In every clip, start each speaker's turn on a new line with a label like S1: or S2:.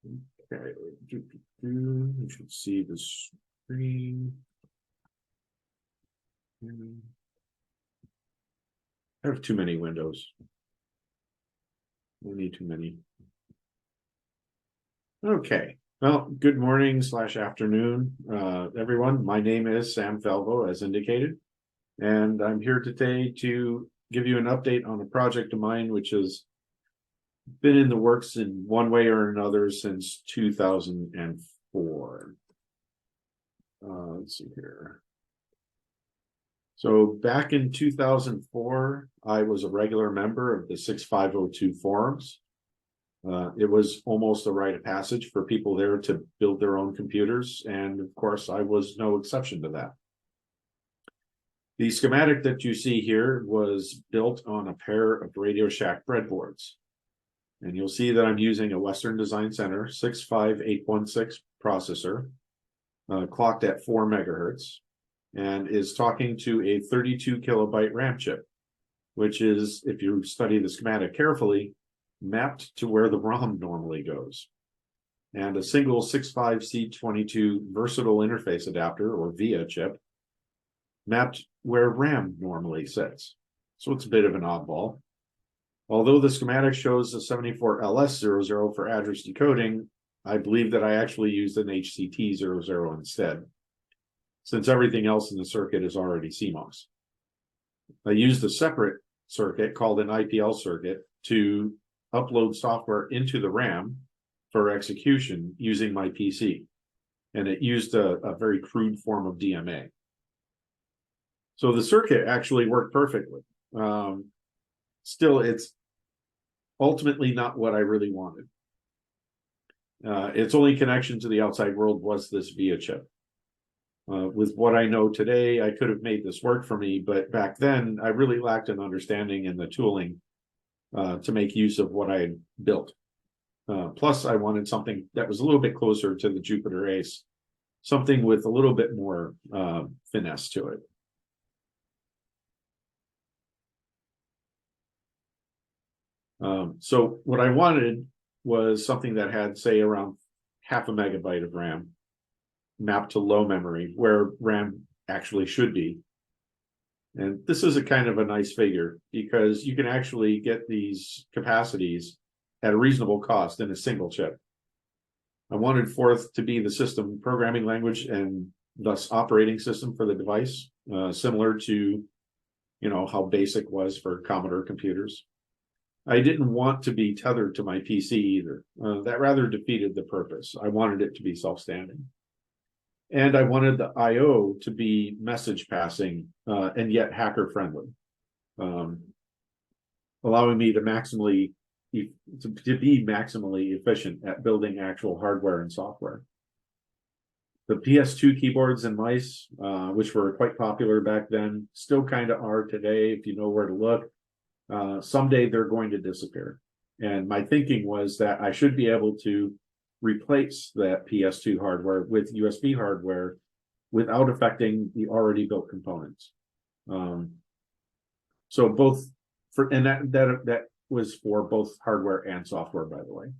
S1: Okay, you should see the screen. I have too many windows. I need too many. Okay. Well, good morning / afternoon, everyone. My name is Sam Falvo, as indicated, and I'm here today to give you an update on a project of mine, which has been in the works in one way or another since 2004. Let's see here. So back in 2004, I was a regular member of the 6502 forums. It was almost a rite of passage for people there to build their own computers, and of course, I was no exception to that. The schematic that you see here was built on a pair of Radio Shack breadboards. And you'll see that I'm using a Western Design Center 65816 processor, clocked at 4 megahertz, and is talking to a 32 kilobyte RAM chip, which is, if you study the schematic carefully, mapped to where the ROM normally goes. And a single 65C22 versatile interface adapter, or VIA chip, mapped where RAM normally sits. So it's a bit of an oddball. Although the schematic shows a 74LS00 for address decoding, I believe that I actually used an HCT00 instead, since everything else in the circuit is already CMOS. I used a separate circuit called an IPL circuit to upload software into the RAM for execution using my PC, and it used a very crude form of DMA. So the circuit actually worked perfectly. Still, it's ultimately not what I really wanted. Its only connection to the outside world was this VIA chip. With what I know today, I could have made this work for me, but back then I really lacked an understanding in the tooling to make use of what I had built. Plus, I wanted something that was a little bit closer to the Jupiter Ace, something with a little bit more finesse to it. So what I wanted was something that had, say, around half a megabyte of RAM mapped to low memory, where RAM actually should be. And this is a kind of a nice figure because you can actually get these capacities at a reasonable cost in a single chip. I wanted Forth to be the system programming language and thus operating system for the device, similar to, how BASIC was for Commodore computers. I didn't want to be tethered to my PC either. That rather defeated the purpose. I wanted it to be self-standing. And I wanted the I/O to be message passing and yet hacker friendly, allowing me to be maximally efficient at building actual hardware and software. The PS2 keyboards and mice, which were quite popular back then, still kind of are today if you know where to look. Someday they're going to disappear. And my thinking was that I should be able to replace that PS2 hardware with USB hardware without affecting the already built components. So both that was for both hardware and software, by the way.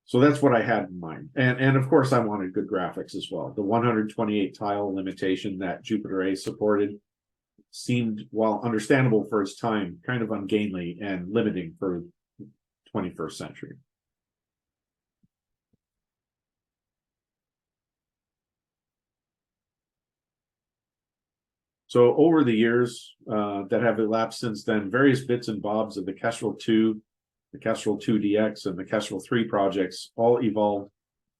S1: So that's what I had in mind. And of course I wanted good graphics as well. The 128 tile limitation that Jupiter Ace supported seemed, while understandable for its time, kind of ungainly and limiting for 21st century. So over the years that have elapsed since then, various bits and bobs of the Kestrel 2, the Kestrel 2DX, and the Kestrel 3 projects all evolved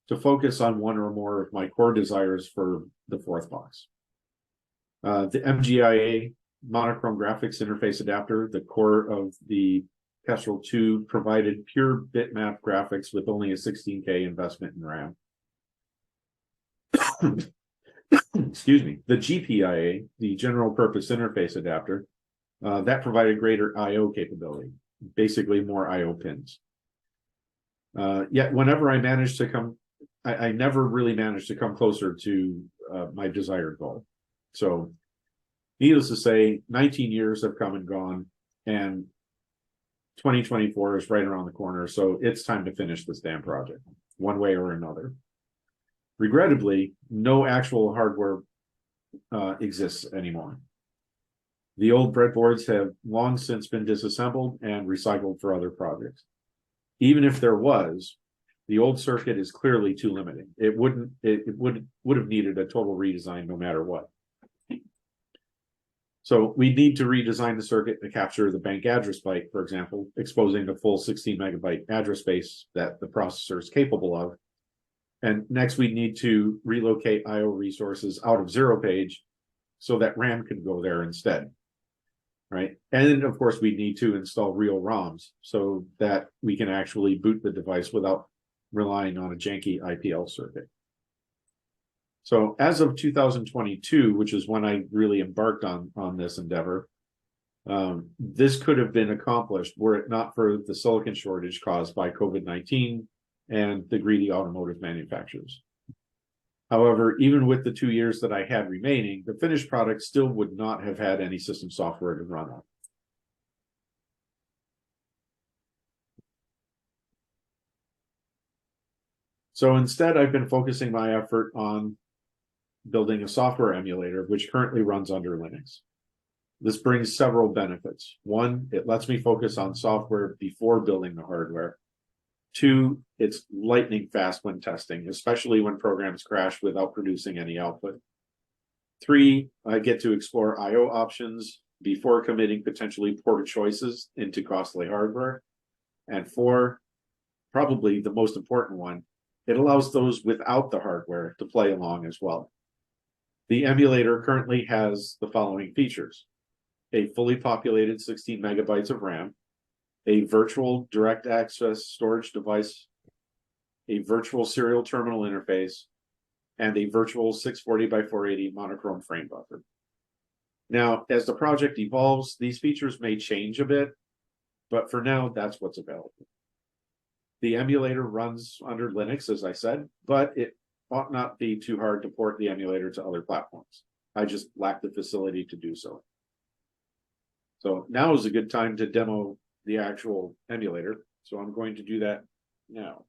S1: to focus on one or more of my core desires for the ForthBox. The MGIA monochrome graphics interface adapter, the core of the Kestrel 2, provided pure bitmap graphics with only a 16K investment in RAM. Excuse me. The GPIA, the general purpose interface adapter, that provided greater I/O capability, basically more I/O pins. Yet whenever I managed to come, I never really managed to come closer to my desired goal. So needless to say, 19 years have come and gone, and 2024 is right around the corner, so it's time to finish this damn project, one way or another. Regrettably, no actual hardware exists anymore. The old breadboards have long since been disassembled and recycled for other projects. Even if there was, the old circuit is clearly too limiting. It would have needed a total redesign no matter what. So we need to redesign the circuit to capture the bank address byte, for example, exposing the full 16 megabyte address space that the processor is capable of. And next we need to relocate IO resources out of zero page so that RAM can go there instead. Right. And of course, we need to install real ROMs so that we can actually boot the device without relying on a janky IPL circuit. So as of 2022, which is when I really embarked on this endeavor, this could have been accomplished were it not for the silicon shortage caused by COVID-19 and the greedy automotive manufacturers. However, even with the 2 years that I had remaining, the finished product still would not have had any system software to run on. So instead, I've been focusing my effort on building a software emulator, which currently runs under Linux. This brings several benefits. One, it lets me focus on software before building the hardware. Two, it's lightning fast when testing, especially when programs crash without producing any output. Three, I get to explore IO options before committing potentially poor choices into costly hardware. And four, probably the most important one, it allows those without the hardware to play along as well. The emulator currently has the following features: a fully populated 16 megabytes of RAM, a virtual direct access storage device, a virtual serial terminal interface, and a virtual 640 by 480 monochrome frame buffer. Now, as the project evolves, these features may change a bit, but for now, that's what's available. The emulator runs under Linux, as I said, but it ought not be too hard to port the emulator to other platforms. I just lack the facility to do so. So now is a good time to demo the actual emulator. So I'm going to do that now.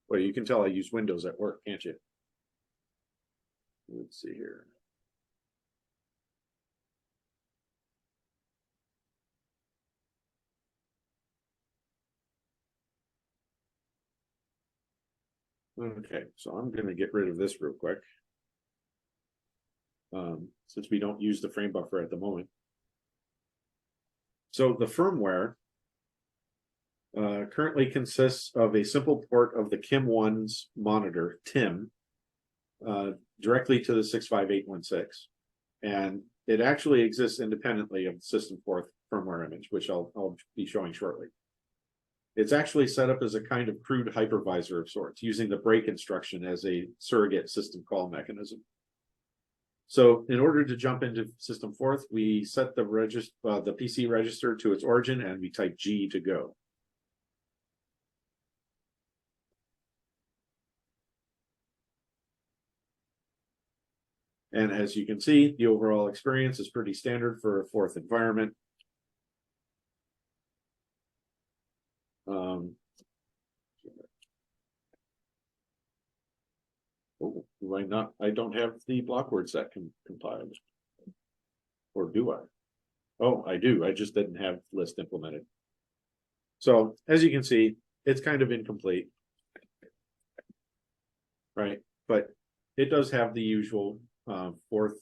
S1: Well, you can tell I use Windows at work, can't you? Let's see here. Okay, so I'm going to get rid of this real quick, since we don't use the frame buffer at the moment. So the firmware currently consists of a simple port of the Kim1's monitor, TIM, directly to the 65816. And it actually exists independently of the System Forth firmware image, which I'll be showing shortly. It's actually set up as a kind of crude hypervisor of sorts, using the break instruction as a surrogate system call mechanism. So in order to jump into System Forth, we set the PC register to its origin, and we type G to go. And as you can see, the overall experience is pretty standard for a Forth environment. I don't have the block word set compiled. Or do I? Oh, I do. I just didn't have list implemented. So as you can see, it's kind of incomplete. Right? But it does have the usual Forth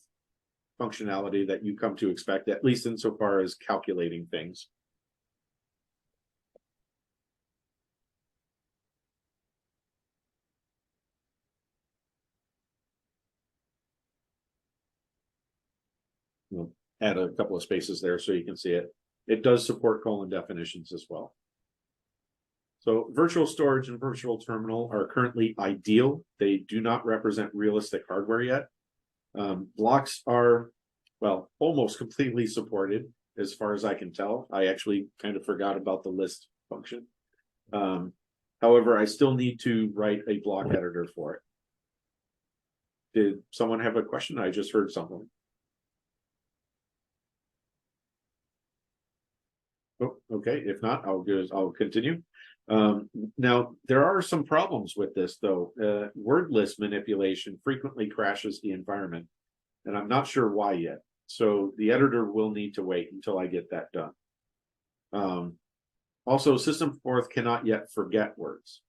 S1: functionality that you come to expect, at least insofar as calculating things. We'll add a couple of spaces there so you can see it. It does support colon definitions as well. So virtual storage and virtual terminal are currently ideal. They do not represent realistic hardware yet. Blocks are, well, almost completely supported as far as I can tell. I actually kind of forgot about the list function. However, I still need to write a block editor for it. Did someone have a question? I just heard something. Oh, okay. If not, I'll continue. Now, there are some problems with this, though. Word list manipulation frequently crashes the environment, and I'm not sure why yet. So the editor will need to wait until I get that done. Also, System Forth cannot yet forget words.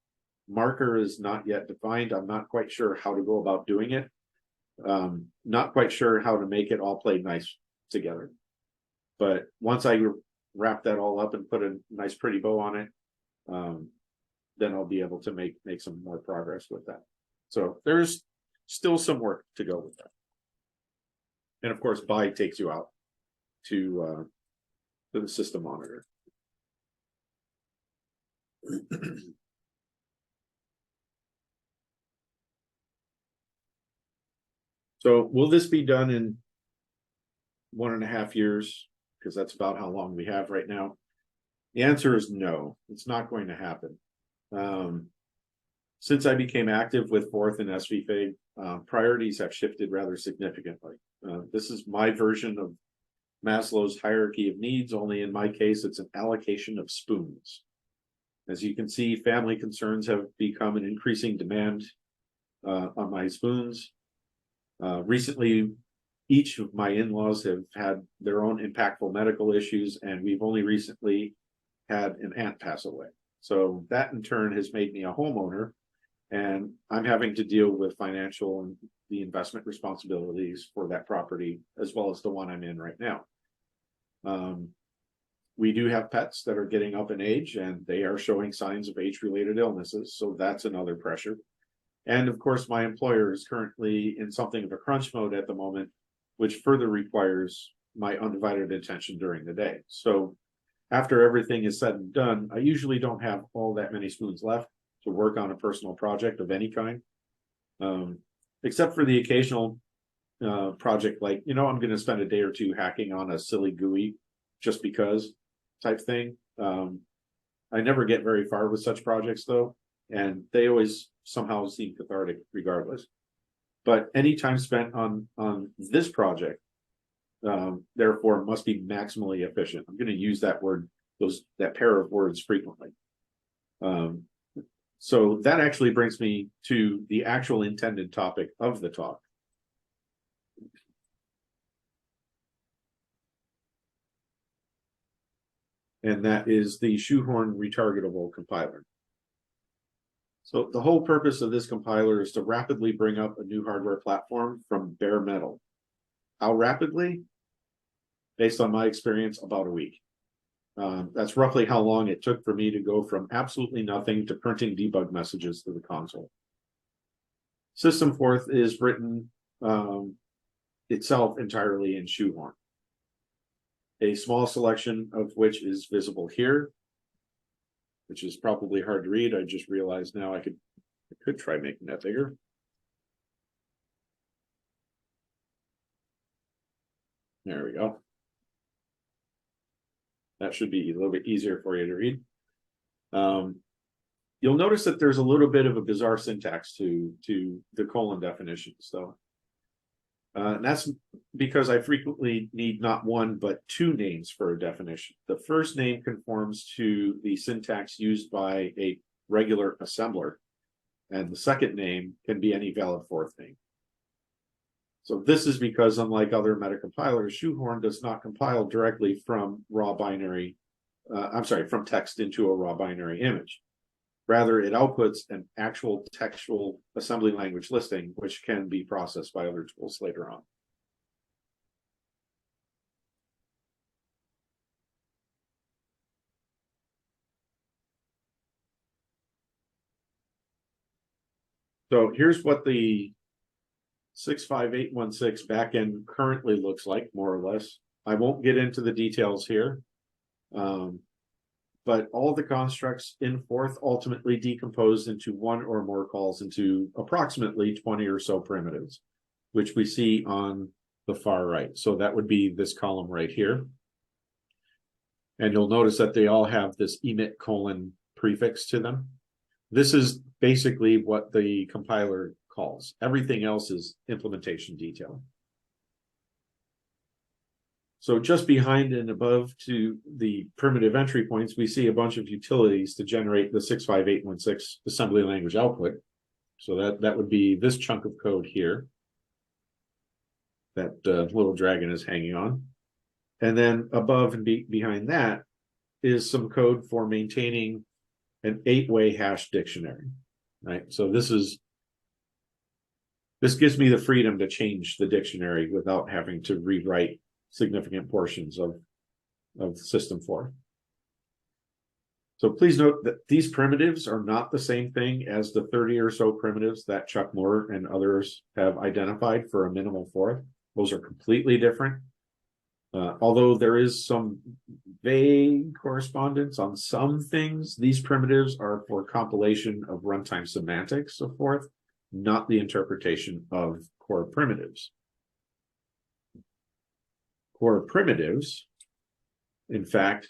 S1: Marker is not yet defined. I'm not quite sure how to go about doing it. Not quite sure how to make it all play nice together. But once I wrap that all up and put a nice pretty bow on it, then I'll be able to make some more progress with that. So there's still some work to go with that. And of course, by takes you out to the system monitor. So will this be done in 1.5 years? Because that's about how long we have right now. The answer is no, it's not going to happen. Since I became active with Forth and SVFig, priorities have shifted rather significantly. This is my version of Maslow's hierarchy of needs, only in my case, it's an allocation of spoons. As you can see, family concerns have become an increasing demand on my spoons. Recently, each of my in-laws have had their own impactful medical issues, and we've only recently had an aunt pass away. So that in turn has made me a homeowner, and I'm having to deal with financial and the investment responsibilities for that property, as well as the one I'm in right now. We do have pets that are getting up in age, and they are showing signs of age-related illnesses, so that's another pressure. And of course, my employer is currently in something of a crunch mode at the moment, which further requires my undivided attention during the day. So after everything is said and done, I usually don't have all that many spoons left to work on a personal project of any kind, except for the occasional project like, I'm going to spend a day or two hacking on a silly GUI just because type thing. I never get very far with such projects though, and they always somehow seem cathartic regardless. But any time spent on this project, therefore, must be maximally efficient. I'm going to use that word, that pair of words frequently. So that actually brings me to the actual intended topic of the talk. And that is the Shoehorn retargetable compiler. So the whole purpose of this compiler is to rapidly bring up a new hardware platform from bare metal. How rapidly? Based on my experience, about a week. That's roughly how long it took for me to go from absolutely nothing to printing debug messages to the console. System Forth is written itself entirely in Shoehorn. A small selection of which is visible here, which is probably hard to read. I just realized now I could try making that bigger. There we go. That should be a little bit easier for you to read. You'll notice that there's a little bit of a bizarre syntax to the colon definitions, though. And that's because I frequently need not one, but two names for a definition. The first name conforms to the syntax used by a regular assembler, and the second name can be any valid Forth name. So this is because, unlike other metacompilers, Shoehorn does not compile directly from from text into a raw binary image. Rather, it outputs an actual textual assembly language listing, which can be processed by other tools later on. So here's what the 65816 backend currently looks like, more or less. I won't get into the details here. But all the constructs in Forth ultimately decompose into one or more calls into approximately 20 or so primitives. which we see on the far right. So that would be this column right here. And you'll notice that they all have this emit colon prefix to them. This is basically what the compiler calls. Everything else is implementation detail. So just behind and above to the primitive entry points, we see a bunch of utilities to generate the 65816 assembly language output. So that would be this chunk of code here that little dragon is hanging on. And then above and behind that is some code for maintaining an 8-way hash dictionary, right? So this gives me the freedom to change the dictionary without having to rewrite significant portions of system4. So please note that these primitives are not the same thing as the 30 or so primitives that Chuck Moore and others have identified for a minimal fourth. Those are completely different. Although there is some vague correspondence on some things, these primitives are for compilation of runtime semantics of fourth, not the interpretation of core primitives. Core primitives, in fact,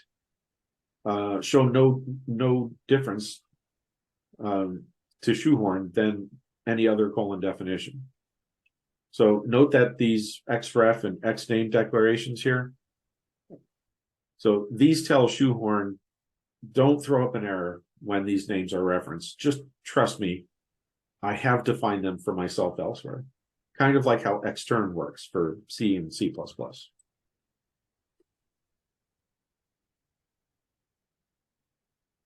S1: show no difference to Shoehorn than any other colon definition. So note that these xref and xname declarations here. So these tell Shoehorn, don't throw up an error when these names are referenced. Just trust me, I have defined them for myself elsewhere. Kind of like how xturn works for C and C++.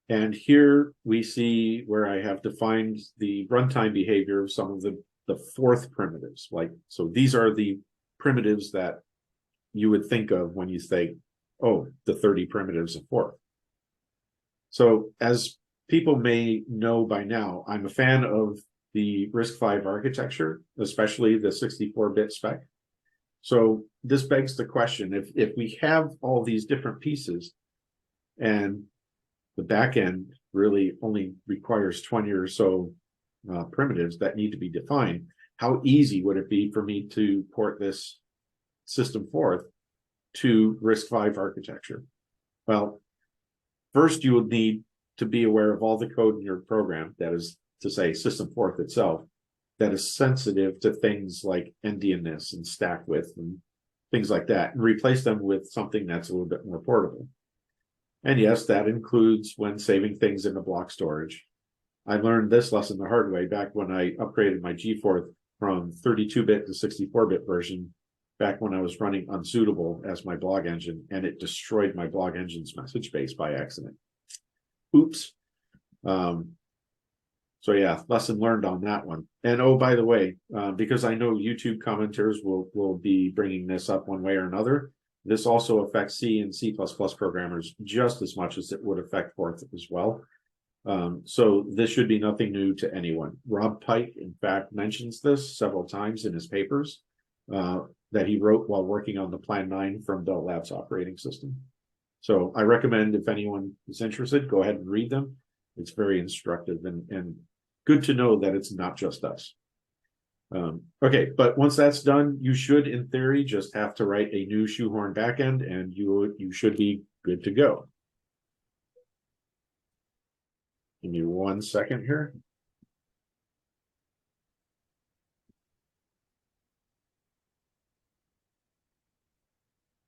S1: And here we see where I have defined the runtime behavior of some of the fourth primitives. So these are the primitives that you would think of when you say, oh, the 30 primitives of fourth. So as people may know by now, I'm a fan of the RISC-V architecture, especially the 64-bit spec. So this begs the question, if we have all these different pieces and the backend really only requires 20 or so primitives that need to be defined, how easy would it be for me to port this system forth to RISC-V architecture? Well, first you would need to be aware of all the code in your program, that is to say system forth itself, that is sensitive to things like endianness and stack width and things like that, and replace them with something that's a little bit more portable. And yes, that includes when saving things into block storage. I learned this lesson the hard way back when I upgraded my G4 from 32-bit to 64-bit version, back when I was running Unsuitable as my blog engine, and it destroyed my blog engine's message base by accident. Oops. So yeah, lesson learned on that one. And oh, by the way, because I know YouTube commenters will be bringing this up one way or another, this also affects C and C++ programmers just as much as it would affect Forth as well. So this should be nothing new to anyone. Rob Pike, in fact, mentions this several times in his papers that he wrote while working on the Plan 9 from Bell Labs operating system. So I recommend, if anyone is interested, go ahead and read them. It's very instructive and good to know that it's not just us. Okay, but once that's done, you should, in theory, just have to write a new Shoehorn backend, and you should be good to go. Give me 1 second here.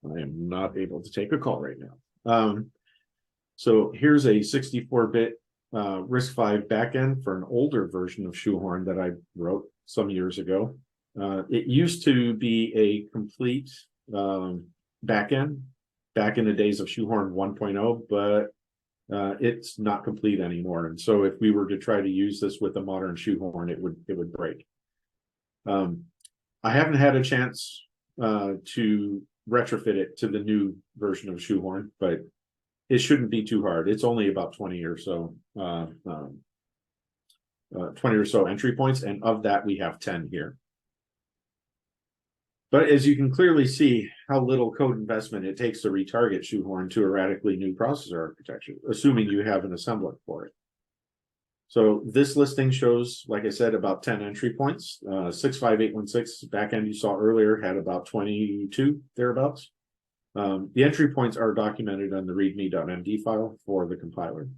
S1: I am not able to take a call right now. So here's a 64-bit RISC-V backend for an older version of Shoehorn that I wrote some years ago. It used to be a complete backend back in the days of Shoehorn 1.0, but it's not complete anymore. And so if we were to try to use this with a modern Shoehorn, it would break. I haven't had a chance to retrofit it to the new version of Shoehorn, but it shouldn't be too hard. It's only about 20 or so entry points, and of that we have 10 here. But as you can clearly see how little code investment it takes to retarget Shoehorn to a radically new processor architecture, assuming you have an assembler for it. So this listing shows, like I said, about 10 entry points. 65816 backend you saw earlier had about 22 thereabouts. The entry points are documented on the readme.md file for the compiler.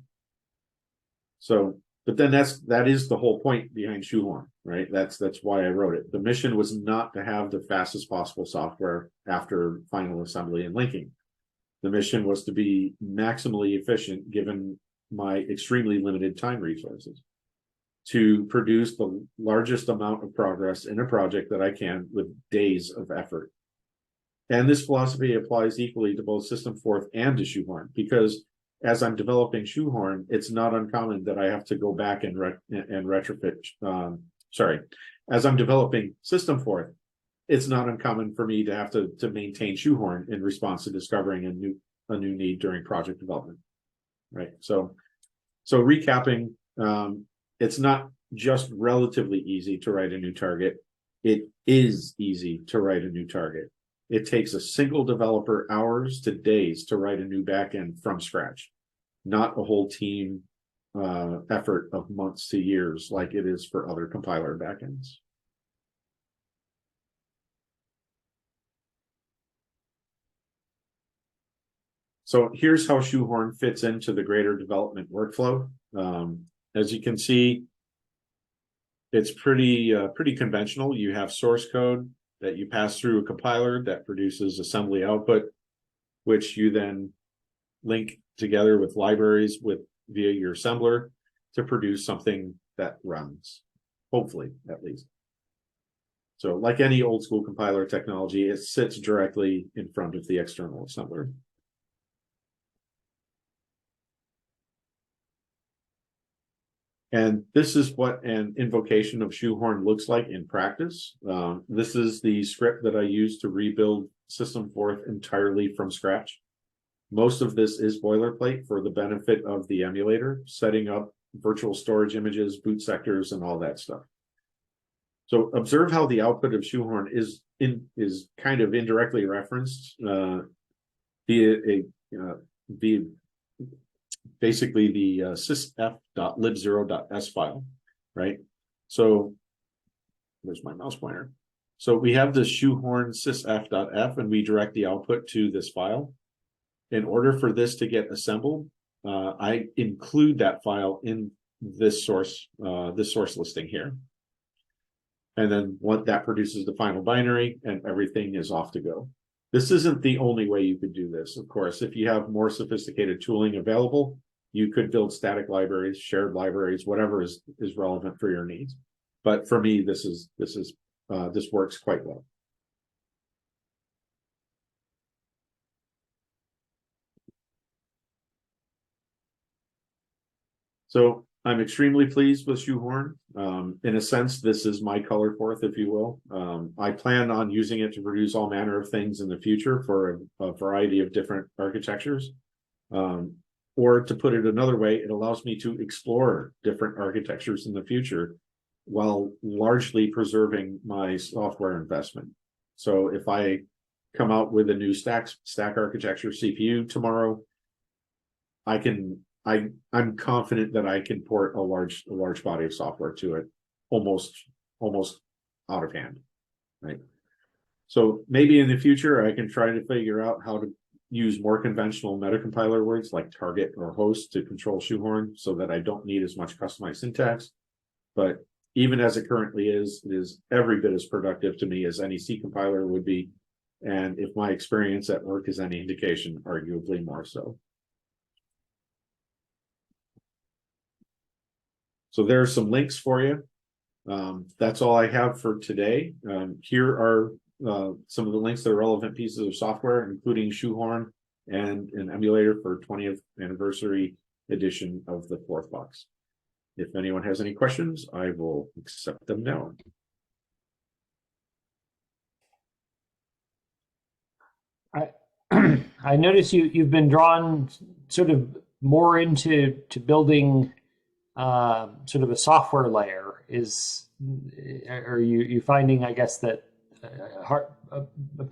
S1: So, but then that is the whole point behind Shoehorn, right? That's why I wrote it. The mission was not to have the fastest possible software after final assembly and linking. The mission was to be maximally efficient given my extremely limited time resources, to produce the largest amount of progress in a project that I can with days of effort. And this philosophy applies equally to both System Forth and to Shoehorn, because as I'm developing Shoehorn, it's not uncommon that I have to go back and retrofit. As I'm developing System Forth, it's not uncommon for me to have to maintain Shoehorn in response to discovering a new need during project development, right? So recapping, it's not just relatively easy to write a new target. It is easy to write a new target. It takes a single developer hours to days to write a new backend from scratch, not a whole team effort of months to years like it is for other compiler backends. So here's how Shoehorn fits into the greater development workflow. As you can see, it's pretty conventional. You have source code that you pass through a compiler that produces assembly output, which you then link together with libraries via your assembler to produce something that runs, hopefully, at least. So like any old school compiler technology, it sits directly in front of the external assembler. And this is what an invocation of Shoehorn looks like in practice. This is the script that I use to rebuild System Forth entirely from scratch. Most of this is boilerplate for the benefit of the emulator, setting up virtual storage images, boot sectors, and all that stuff. So observe how the output of Shoehorn is kind of indirectly referenced via basically the sysf.lib0.s file, right? So there's my mouse pointer. So we have the Shoehorn sysf.f, and we direct the output to this file. In order for this to get assembled, I include that file in this source listing here. And then what that produces the final binary, and everything is off to go. This isn't the only way you could do this. Of course, if you have more sophisticated tooling available, you could build static libraries, shared libraries, whatever is relevant for your needs. But for me, this works quite well. So I'm extremely pleased with Shoehorn. In a sense, this is my color forth, if you will. I plan on using it to produce all manner of things in the future for a variety of different architectures. Or to put it another way, it allows me to explore different architectures in the future while largely preserving my software investment. So if I come out with a new stack architecture CPU tomorrow, I'm confident that I can port a large body of software to it almost out of hand, right? So maybe in the future I can try to figure out how to use more conventional metacompiler words like target or host to control Shoehorn so that I don't need as much customized syntax. But even as it currently is, it is every bit as productive to me as any C compiler would be. And if my experience at work is any indication, arguably more so. So there are some links for you. That's all I have for today. Here are some of the links that are relevant pieces of software, including Shoehorn and an emulator for 20th anniversary edition of the ForthBox. If anyone has any questions, I will accept them now.
S2: I notice you've been drawn sort of more into building sort of a software layer. Are you finding, I guess, that a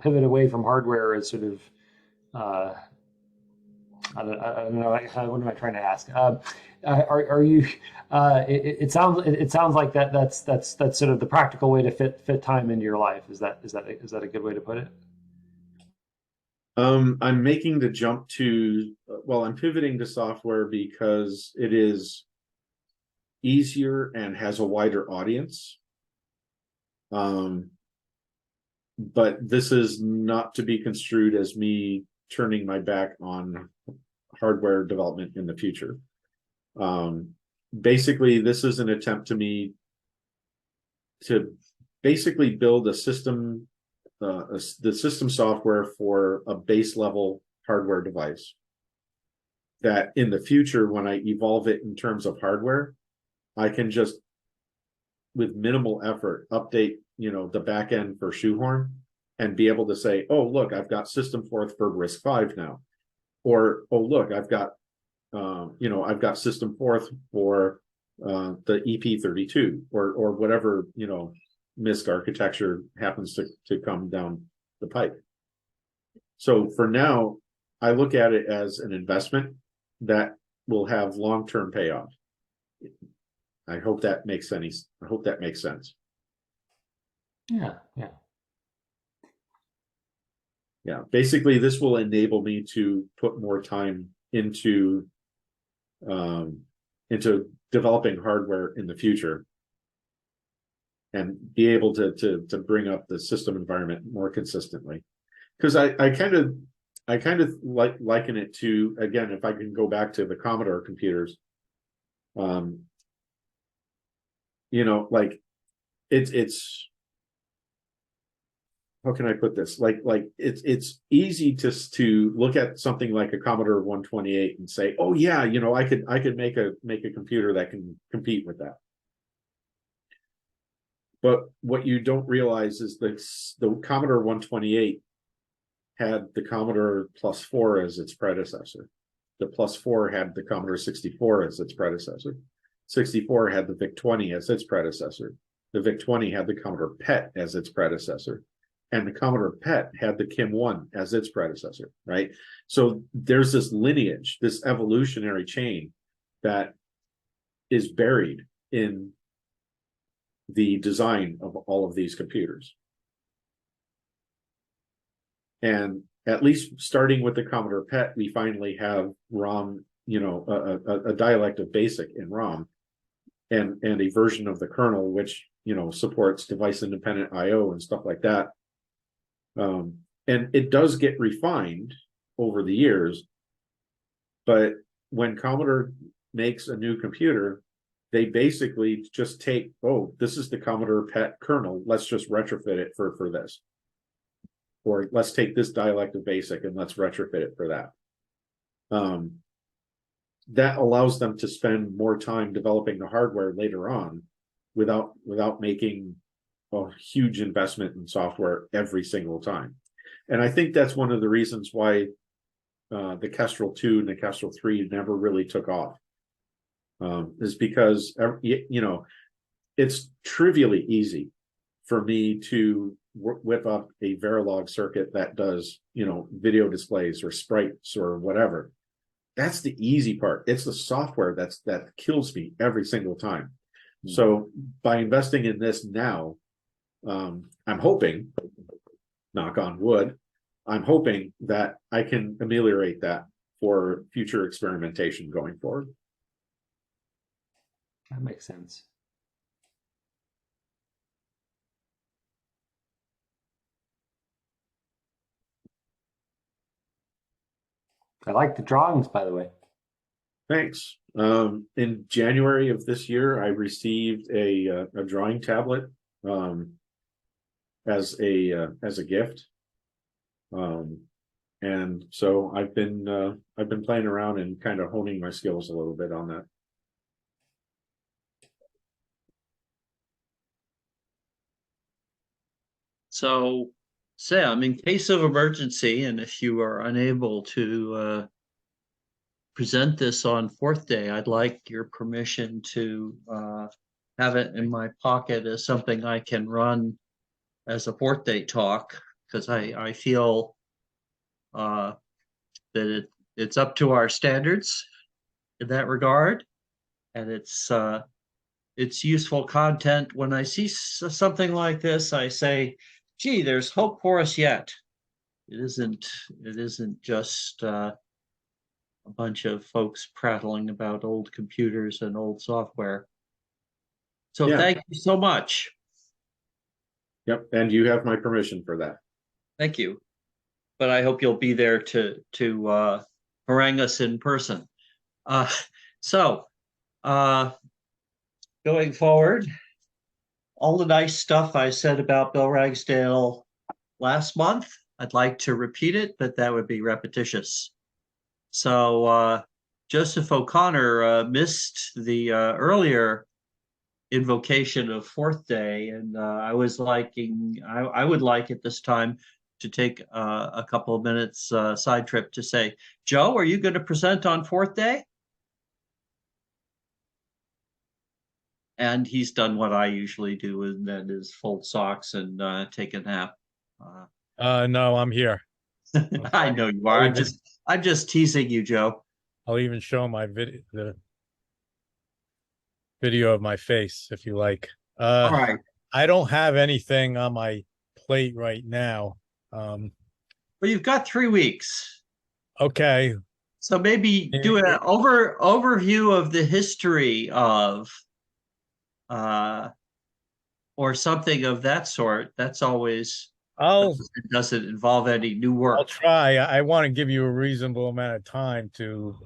S2: pivot away from hardware is sort of I don't know. What am I trying to ask? Are you? It sounds like that's sort of the practical way to fit time into your life. Is that a good way to put it?
S1: I'm making the jump to, well, I'm pivoting to software because it is easier and has a wider audience. But this is not to be construed as me turning my back on hardware development in the future. Basically, this is an attempt to me to basically build a system, the system software for a base level hardware device that in the future, when I evolve it in terms of hardware, I can just, with minimal effort, update, the back end for Shoehorn and be able to say, oh, look, I've got system forth for RISC-V now. Or, oh, look, I've got system forth for the EP32 or whatever, MISC architecture happens to come down the pipe. So for now, I look at it as an investment that will have long-term payoff. I hope that makes sense.
S2: Yeah, yeah.
S1: Yeah. Basically, this will enable me to put more time into developing hardware in the future and be able to bring up the system environment more consistently. Because I kind of liken it to, again, if I can go back to the Commodore computers, like it's how can I put this? Like it's easy to look at something like a Commodore 128 and say, oh yeah, I could make a computer that can compete with that. But what you don't realize is the Commodore 128 had the Commodore Plus4 as its predecessor. The Plus4 had the Commodore 64 as its predecessor. 64 had the VIC-20 as its predecessor. The VIC-20 had the Commodore PET as its predecessor. And the Commodore PET had the KIM-1 as its predecessor, right? So there's this lineage, this evolutionary chain that is buried in the design of all of these computers. And at least starting with the Commodore PET, we finally have ROM, a dialect of BASIC in ROM and a version of the kernel which, supports device independent IO and stuff like that. And it does get refined over the years, but when Commodore makes a new computer, they basically just take, oh, this is the Commodore PET kernel, let's just retrofit it for this. Or let's take this dialect of BASIC and let's retrofit it for that. That allows them to spend more time developing the hardware later on without making a huge investment in software every single time. And I think that's one of the reasons why the Kestrel 2 and the Kestrel 3 never really took off. Is because, it's trivially easy for me to whip up a Verilog circuit that does, video displays or sprites or whatever. That's the easy part. It's the software that kills me every single time. Mm-hmm. So by investing in this now, I'm hoping, knock on wood, I'm hoping that I can ameliorate that for future experimentation going forward.
S2: That makes sense. I like the drawings, by the way.
S1: Thanks. In January of this year, I received a drawing tablet as a gift, and so I've been playing around and kind of honing my skills a little bit on that.
S3: So, Sam, in case of emergency, and if you are unable to present this on Fourth Day, I'd like your permission to have it in my pocket as something I can run as a Fourth Day talk, because I feel that it's up to our standards in that regard, and it's useful content. When I see something like this, I say, "Gee, there's hope for us yet." It isn't just a bunch of folks prattling about old computers and old software. So
S1: Yeah.
S3: thank you so much.
S1: Yep, and you have my permission for that.
S3: Thank you. But I hope you'll be there to harangue us in person. Uh, so going forward, all the nice stuff I said about Bill Ragsdale last month, I'd like to repeat it, but that would be repetitious. So Joseph O'Connor missed the earlier invocation of Fourth Day, and I would like at this time to take a couple of minutes side trip to say, Joe, are you going to present on Fourth Day? And he's done what I usually do, and that is fold socks and take a nap.
S4: No, I'm here.
S3: I know you are. I'm just teasing you, Joe.
S4: I'll even show my the video of my face if you like.
S3: All right.
S4: I don't have anything on my plate right now.
S3: Well, you've got 3 weeks.
S4: Okay.
S3: So maybe do an overview of the history of or something of that sort. That's always it doesn't involve any new work.
S4: I'll try. I want to give you a reasonable amount of time to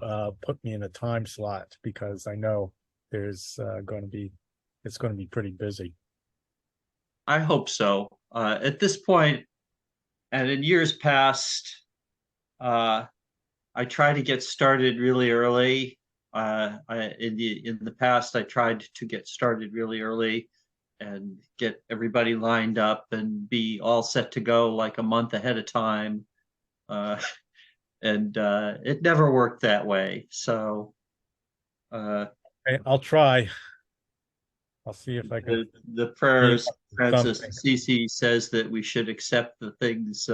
S4: put me in a time slot because I know it's going to be pretty busy.
S3: I hope so. At this point, and in years past, I try to get started really early. In the past, I tried to get started really early and get everybody lined up and be all set to go like a month ahead of time. And it never worked that way. So
S4: I'll try. I'll see if I can.
S3: The prayers, Francis Assisi says that we should accept the things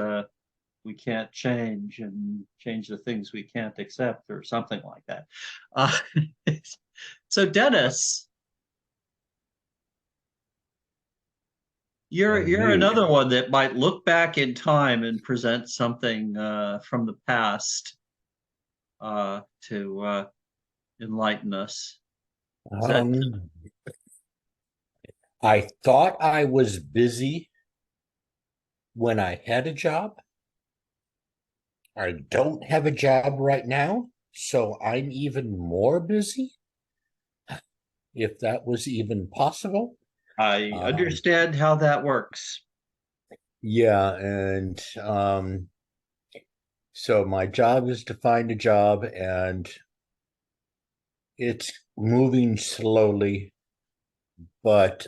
S3: we can't change and change the things we can't accept, or something like that. So Dennis, you're another one that might look back in time and present something from the past to enlighten us.
S5: I thought I was busy when I had a job. I don't have a job right now, so I'm even more busy, if that was even possible.
S3: I understand how that works.
S5: Yeah, and so my job is to find a job, and it's moving slowly, but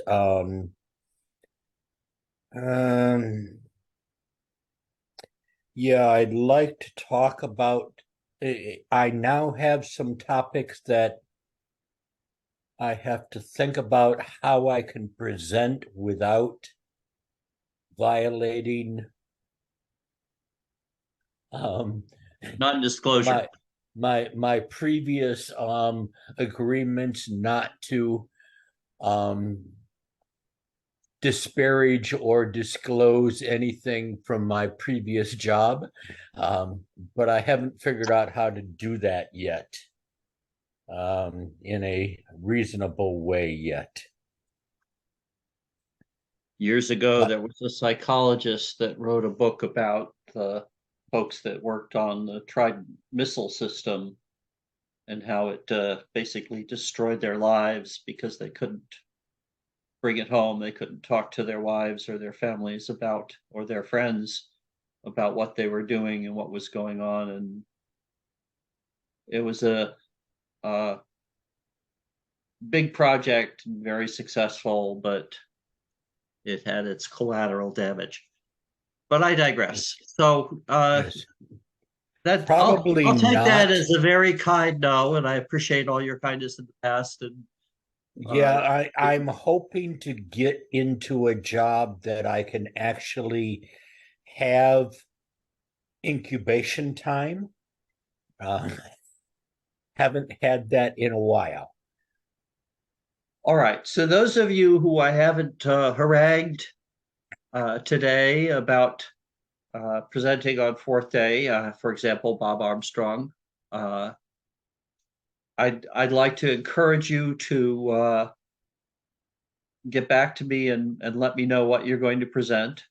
S5: yeah, I'd like to talk about. I now have some topics that I have to think about how I can present without violating
S3: non-disclosure.
S5: My previous agreements not to disparage or disclose anything from my previous job, but I haven't figured out how to do that yet in a reasonable way yet.
S3: Years ago, there was a psychologist that wrote a book about the folks that worked on the Trident missile system and how it basically destroyed their lives because they couldn't bring it home. They couldn't talk to their wives or their families about, or their friends about what they were doing and what was going on. And it was a big project, very successsuccessful, but it had its collateral damage. But I digress. So
S5: Yes.
S3: that
S5: Probably
S3: I'll take that
S5: not.
S3: as a very kind no, and I appreciate all your kindness in the past. And
S5: Yeah, I'm hoping to get into a job that I can actually have incubation time. Uh, haven't had that in a while.
S3: All right. So those of you who I haven't harangued today about presenting on fourth day, for example, Bob Armstrong, I'd like to encourage you to get back to me and let me know what you're going to present.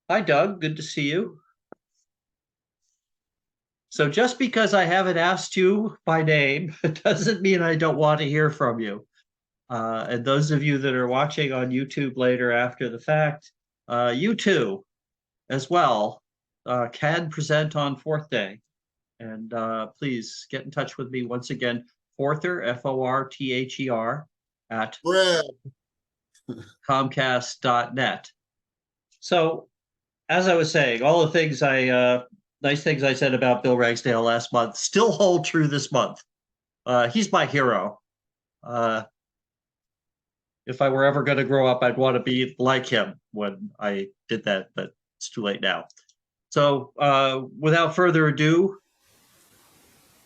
S3: Hi, Doug. Good to see you. So just because I haven't asked you by name, it doesn't mean I don't want to hear from you. And those of you that are watching on YouTube later after the fact, you too, as well, can present on fourth day. And please get in touch with me once again, Forther, Forther, at Comcast.net. So, as I was saying, all the things nice things I said about Bill Ragsdale last month still hold true this month. He's my hero. If I were ever going to grow up, I'd want to be like him when I did that, but it's too late now. So, without further ado,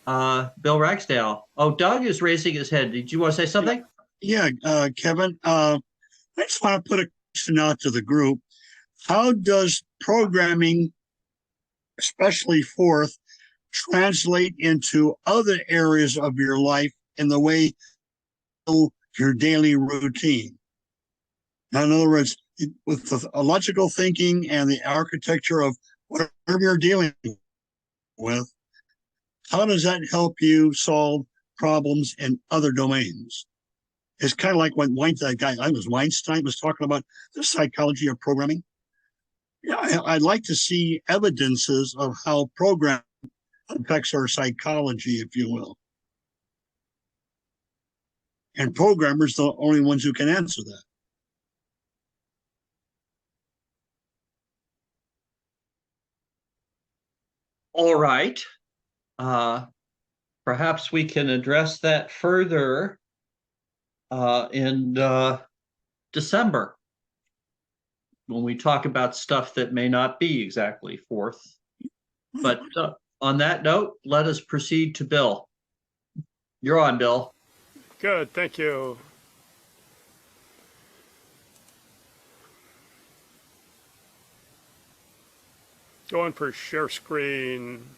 S3: Bill Ragsdale. Oh, Doug is raising his head. Did you want to say something?
S6: Yeah, Kevin, I just want to put a question out to the group. How does programming, especially fourth, translate into other areas of your life in the way of your daily routine? Now, in other words, with the logical thinking and the architecture of whatever you're dealing with, how does that help you solve problems in other domains? It's kind of like when Weinstein was talking about the psychology of programming. Yeah, I'd like to see evidences of how programming affects our psychology, if you will. And programmers are the only ones who can answer that.
S3: All right. Perhaps we can address that further in December when we talk about stuff that may not be exactly fourth. But on that note, let us proceed to Bill. You're on, Bill.
S7: Good, thank you. Going for share screen.